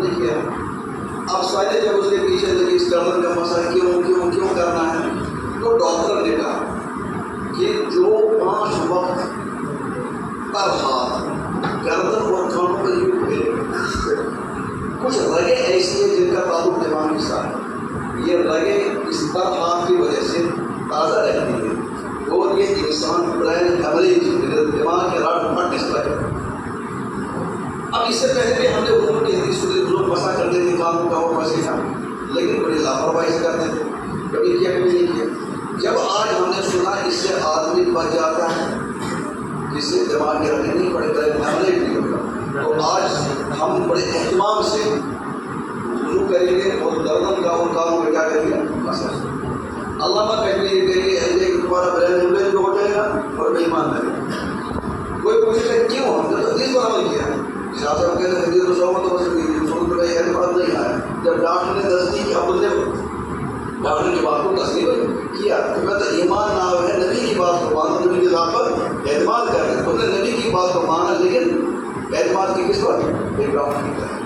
نہیں کیا. اب سارے جب اس کے پیچھے لگی اس گردن کا مسئلہ کیوں کرنا ہے، تو ڈاکٹر نے کہا کہ جو 5 وقت پر ہاتھ گردن اور کانوں پر یوں پھیرے، کچھ رگیں ایسی ہیں جن کا تعلق دماغ کے ساتھ ہے. یہ رگیں اس پر ہاتھ کی وجہ سے تازہ رہتی ہیں اور یہ انسان برین ہیمریج دماغ کے راڈ پر ڈسٹرائے. اب اس سے پہلے بھی ہم نے حضور کی حدیث سنی، حضور مسا کرتے تھے کاموں کا وہ مسئلہ تھا، لیکن بڑی لاپرواہی سے کرتے تھے، کبھی کیا کبھی نہیں کیا. جب آج ہم نے سنا اس سے آدمی بچ جاتا ہے، جس سے دماغ کے رکھنے نہیں پڑے برین ہیمریج نہیں ہوتا، تو آج ہم بڑے اہتمام سے وضو کریں گے اور گردن کا اور کانوں میں کیا کریں گے مسا. علامہ کہیں یہ کہیں گے کہ تمہارا برین ہیمریج ہو جائے گا اور بے ایمان کرے گا. کوئی پوچھے گا کیوں؟ ہم نے تو حدیث پر عمل کیا. شاہ صاحب کہتے ہیں حدیث رسول تو بس رسول کا یہ بات نہیں آیا. جب ڈاکٹر نے تصدیق کیا، خود نے ڈاکٹر کی بات کو تصدیق کیا تو میں تو ایمان نہ ہے نبی کی بات کو مانا، نبی کی ذات پر اعتماد کر رہے. تم نے نبی کی بات کو مانا لیکن اعتماد کی کس پر؟ ایک ڈاکٹر کی طرح.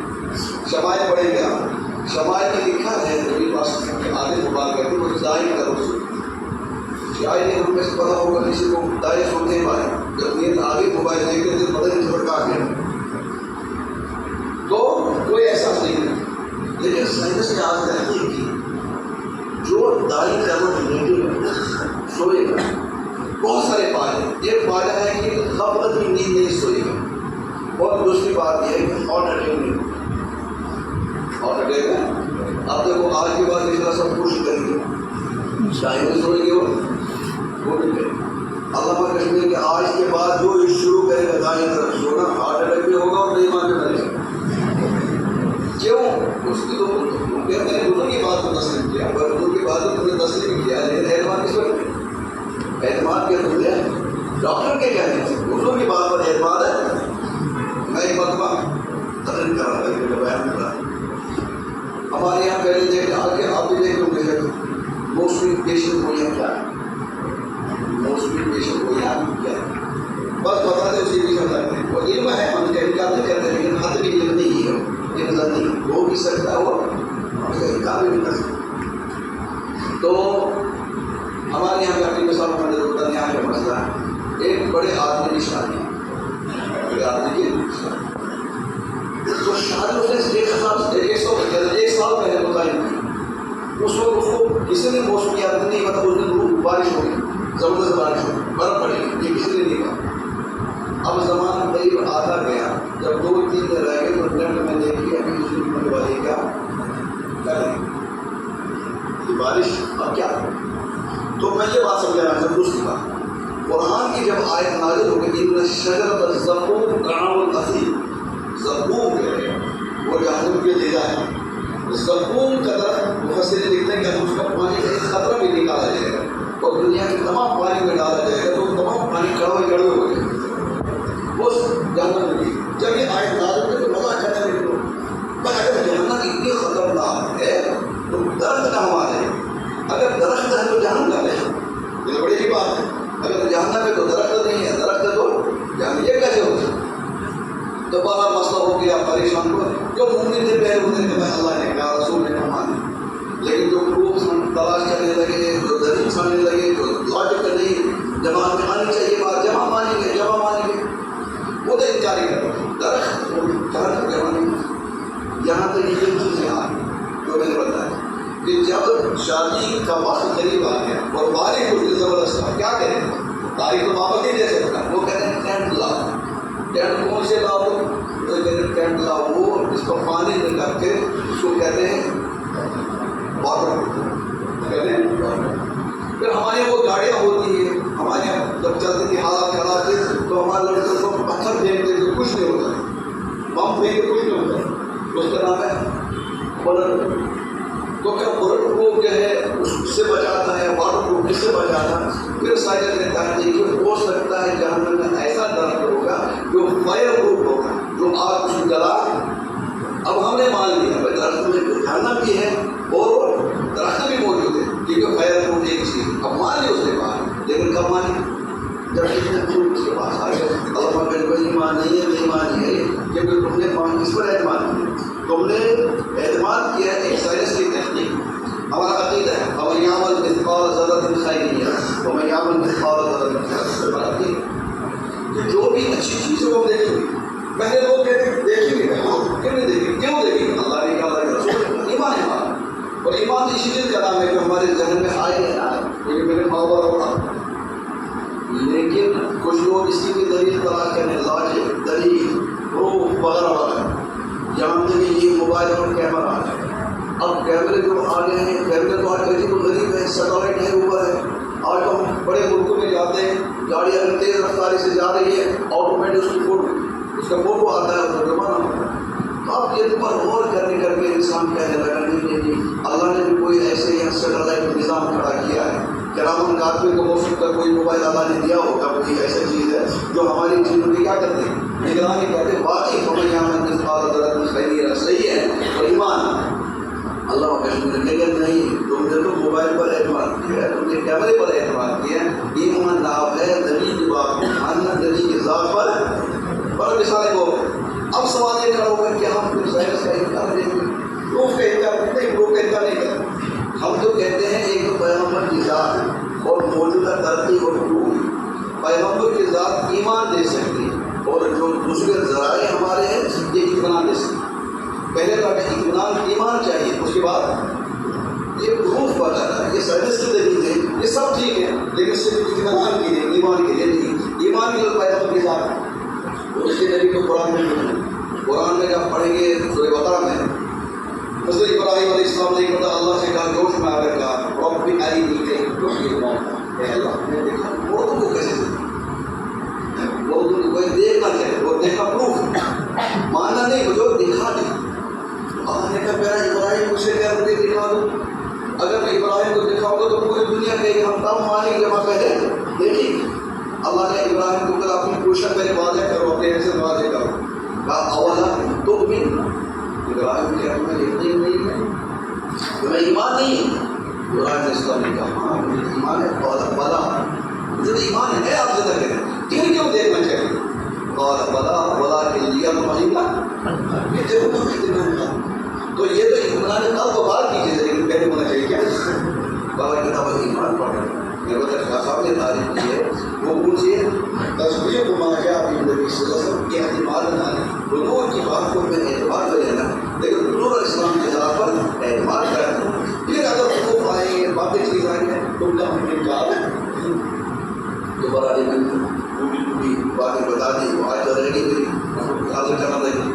شمائل پڑھیں گے آپ، شمائل میں لکھا ہے نبی پاس آگے سوال کرتے وہ دائیں کرو شاید یہ ان میں سے پتا ہوگا کسی کو دائیں سنتے ہیں بھائی جب نیند آگے موبائل دیکھتے تھے پتہ نہیں چھوڑ کا گیا تو کوئی احساس نہیں ہے. لیکن سائنس نے آج تحقیق کی، جو دائیں کرو سوئے گا بہت سارے فائدے. ایک فائدہ ہے کہ غفلت کی نیند نہیں سوئے گا، اور دوسری بات یہ ہے کہ ہارٹ اٹیک نہیں ہارٹ اٹیک ہے. آپ دیکھو آج کے بعد اس طرح سب کچھ کریں گے چاہے میں سوئیں گے وہ بھی کریں. علامہ کشمیر کے آج کے بعد جو شروع کرے گا دائیں طرف سونا ہارٹ اٹیک بھی ہوگا اور بے ایمان بھی مرے گا. کیوں؟ اس کی تو میں نے حضور کی بات کو تسلیم کیا، پر حضور کی بات کو تم نے تسلیم کیا، لیکن اعتماد کس پر؟ اعتماد کے تم نے ڈاکٹر کے کہنے سے حضور کی بات پر اعتماد ہے. میں ایک مرتبہ تقریر کر رہا تھا، بیان کر رہا تھا. ہمارے یہاں پہلے دیکھ آگے آپ بھی دیکھ لوں گے موسمی پیشنٹ گولیاں کیا ہے، موسمی پیشنٹ گولیاں کیا ہے بس بتا دیں اسی بھی سمجھاتے ہیں. وہ علم ہے، ہم انکار نہیں کرتے، لیکن حد بھی علم نہیں ہے، یہ نظر نہیں ہو بھی سکتا ہے وہ انکار بھی نہیں کر سکتا. تو ہمارے یہاں کا مثال ہمارے دوستان یہاں کا مسئلہ ہے. ایک بڑے آدمی کی شادی، بڑے آدمی کی شادی تو شادی اس نے ایک سال پہلے متعین کی. اس وقت اس کو کسی نے موسمیات نہیں مطلب اس دن بارش ہو گئی، زبردست بارش ہو گئی، برف پڑی، یہ کسی نے نہیں کہا. اب زمانہ قریب آتا گیا، جب 2-3 دن رہ گئے تو ٹرینڈ میں دیکھی ابھی دوسری ہونے والی کیا کریں یہ بارش اب کیا کریں. تو میں یہ بات سمجھانا چاہتا ہوں. دوسری بات قرآن کی جب آیت نازل ہو گئی ان شجرۃ الزقوم طعام الاثیم، زقوم ہے وہ جہنم کے غذا ہے. زقوم کا درخت مفسرین لکھتے ہیں کہ اس کا پانی کا ایک خطرہ بھی نکالا جائے گا اور دنیا کے تمام پانی میں ڈالا جائے گا تو تمام پانی کڑوے ہو جائے گا اس جہنم کی. جب یہ آیت نازل ہوئی تو مزہ کرنے لگے، پر اگر جہنم اتنی خطرناک ہے تو درخت کہاں آ جائے؟ اگر درخت ہے تو جہنم کا نہیں، یہ بڑی ہی بات ہے. اگر جہنم ہے تو درخت نہیں ہے، درخت ہے تو جہنم، یہ کیسے ہو سکتا؟ تو بڑا مسئلہ ہو گیا پریشان کو. جو مومن تھے پہلے ہوتے تھے اللہ نے کہا رسول نے کہا مانے، لیکن جو لوگ تلاش کرنے لگے، جو دلیل سمجھنے لگے، جو لاجک نہیں جماعت میں آنی چاہیے بات جمع مانیں گے وہ تو انکار ہی کرتے ہیں. درخت جہنم جمع نہیں. یہاں تک یہ چیزیں آ جو میں نے بتایا کہ جب شادی کا وقت قریب آ گیا اور بارش ہوئی زبردست، کیا کریں؟ تاریخ تو واپس نہیں دے سکتا. وہ کہتے ہیں ٹینٹ لاؤ. ٹینٹ کون سے لاؤ؟ تو کہتے ہیں ٹینٹ لاؤ وہ اس کو پانی میں رکھ کے اس کو کہتے ہیں واٹر کہتے ہیں. پھر ہمارے یہاں وہ گاڑیاں ہوتی ہیں، ہمارے یہاں جب چلتی تھی حالات خراب تھے تو ہمارے لڑکے کو پتھر پھینکتے تھے، کچھ نہیں ہوتا، بم پھینک کے کچھ نہیں ہوتا. اس کا نام ہے بلٹ. تو کیا بلٹ پروف جو ہے اس سے بچاتا ہے، واٹر پروف اس سے بچاتا ہے. پھر سائنس نے تحقیق ہو سکتا ہے جہنم میں ایسا درخت ہوگا جو فائر پروف ہوگا، جو آگ کو جلا. اب ہم نے مان لیا بھائی درخت میں جہنم بھی ہے اور درخت بھی موجود ہے کیونکہ فائر پروف ایک چیز. اب مان لی اس نے بات، لیکن کب مانی؟ جب اس کے پاس آ گئے اللہ بالکل ایمان نہیں ہے، بے ایمانی ہے، کیونکہ تم نے اس پر اعتماد کیا، تم نے استعمال کیا ہے ایک سائنسٹک تحقیق. ہمارا عقیدہ ہے وَمَن يَعْمَلْ مِثْقَالَ ذَرَّةٍ خَيْرًا يَرَهُ وَمَن يَعْمَلْ مِثْقَالَ ذَرَّةٍ شَرًّا يَرَهُ. ہمارا عقیدہ کہ جو بھی اچھی چیز ہے وہ دیکھیں گے. پہلے لوگ کہتے ہیں دیکھیں گے کیوں نہیں دیکھیں گے؟ کیوں دیکھیں گے؟ اللہ نے کہا اللہ کے رسول ایمان ہے ہمارا. اور ایمان اسی چیز کا نام ہے جو ہمارے ذہن میں آئے ہے نا کیونکہ میرے ماں باپ پڑھا. لیکن کچھ لوگ اسی کی دلیل تلاش کرنے لاجک دلیل پروف وغیرہ وغیرہ جانتے کہ یہ موبائل اور کیمرہ آ جائے. اب کیمرے جو آ گئے ہیں کیمرے تو آج عجیب و غریب ہے. سیٹلائٹ ہے اوپر ہے. آج تو ہم بڑے ملکوں میں جاتے ہیں گاڑی اگر تیز رفتاری سے جا رہی ہے آٹومیٹک اس کا فوٹو آتا ہے اس کا زمانہ ہوتا ہے. تو آپ یہ پر غور کرنے کر کے انسان کہنے لگا نہیں اللہ نے بھی کوئی ایسے یہاں سیٹلائٹ نظام کھڑا کیا ہے. کرامن کاتبین کو موصول کا کوئی موبائل اللہ نے دیا ہوگا کوئی ایسا چیز ہے جو ہماری چیزوں کی کیا کرتے ہیں نگرانی کرتے ہیں. واقعی ہمیں یہاں مثقال ذرۃ خیر صحیح ہے. اور ایمان اللہ کہنے کہ نہیں تم نے تو موبائل پر اعتماد کیا ہے تم نے کیمرے پر اعتماد کیا ہے. ایمان ناو ہے دلیل کی بات ماننا دلیل کی ذات پر مثال کو. اب سوال یہ کھڑا ہوگا کہ ہم پھر سائنس کا انکار نہیں کریں پروف کا انکار کرتے ہیں پروف کا انکار نہیں کرتے. ہم تو کہتے ہیں ایک تو پیغمبر کی ذات اور موجودہ ترقی اور پروف. پیغمبر کی ذات ایمان دے سکتی اور جو دوسرے ذرائع ہمارے ہیں یہ اطمینان دے سکتی. پہلے تو ہمیں اطمینان ایمان چاہیے اس کے بعد یہ پروف وغیرہ یہ سائنس کی دلیل ہے یہ سب ٹھیک ہے لیکن صرف اطمینان کے لیے ایمان کے لیے نہیں. ایمان کے لیے پیغمبر کی ذات ہے اور اس کے نبی کو قرآن میں جب پڑھیں گے سورہ بقرہ میں حضرت ابراہیم علیہ السلام نے پتا اللہ سے کہا جوش میں آ کر کہا رب ارنی کیف تحیی الموتى. اے اللہ میں نے دیکھا مردوں کو کیسے مردوں کو کوئی دیکھنا چاہے اور دیکھا پروف ماننا نہیں وہ جو دکھا دی. اللہ نے کہا میرا ابراہیم مجھ سے کہہ مجھے دکھا دو. اگر میں ابراہیم کو دکھاؤں گا تو پوری دنیا کہے گی ہم تم مانیں گے جمع پہلے دیکھیں. اللہ نے ابراہیم کو کہا اپنی کوشش میرے واضح کرو اپنے سے واضح کرو. کہا اولا تؤمن ابراہیم کیا تمہیں یقین نہیں ہے تمہیں ایمان نہیں ہے. ابراہیم علیہ السلام نے کہا ہاں مجھے ایمان ہے. بلا مجھے ایمان ہے آپ زیادہ کریں پھر کیوں دیکھنا چاہیے. قال بلا ولکن لیطمئن یہ دیکھو تو اطمینان کا. تو یہ تو اطمینان قلب و بال کی چیز ہے لیکن پہلے ہونا چاہیے کیا بابا کتاب ایمان پڑھیں. میرے بطر خاص صاحب نے تعریف کی ہے وہ مجھے تصویر کو ماہیا اپنی نبی صلی اللہ علیہ وسلم کے اعتماد نہ لیں. حضور کی بات کو میں اعتماد کر لینا لیکن حضور اسلام کے ذات پر اعتماد کرنا. پھر اگر حقوق آئیں گے باقی چیز آئیں گے تم کا انکار ہے دوبارہ لیکن وہ بھی باتیں بتا دی وہ آج رہے گی میری حاضر کرنا رہے گی.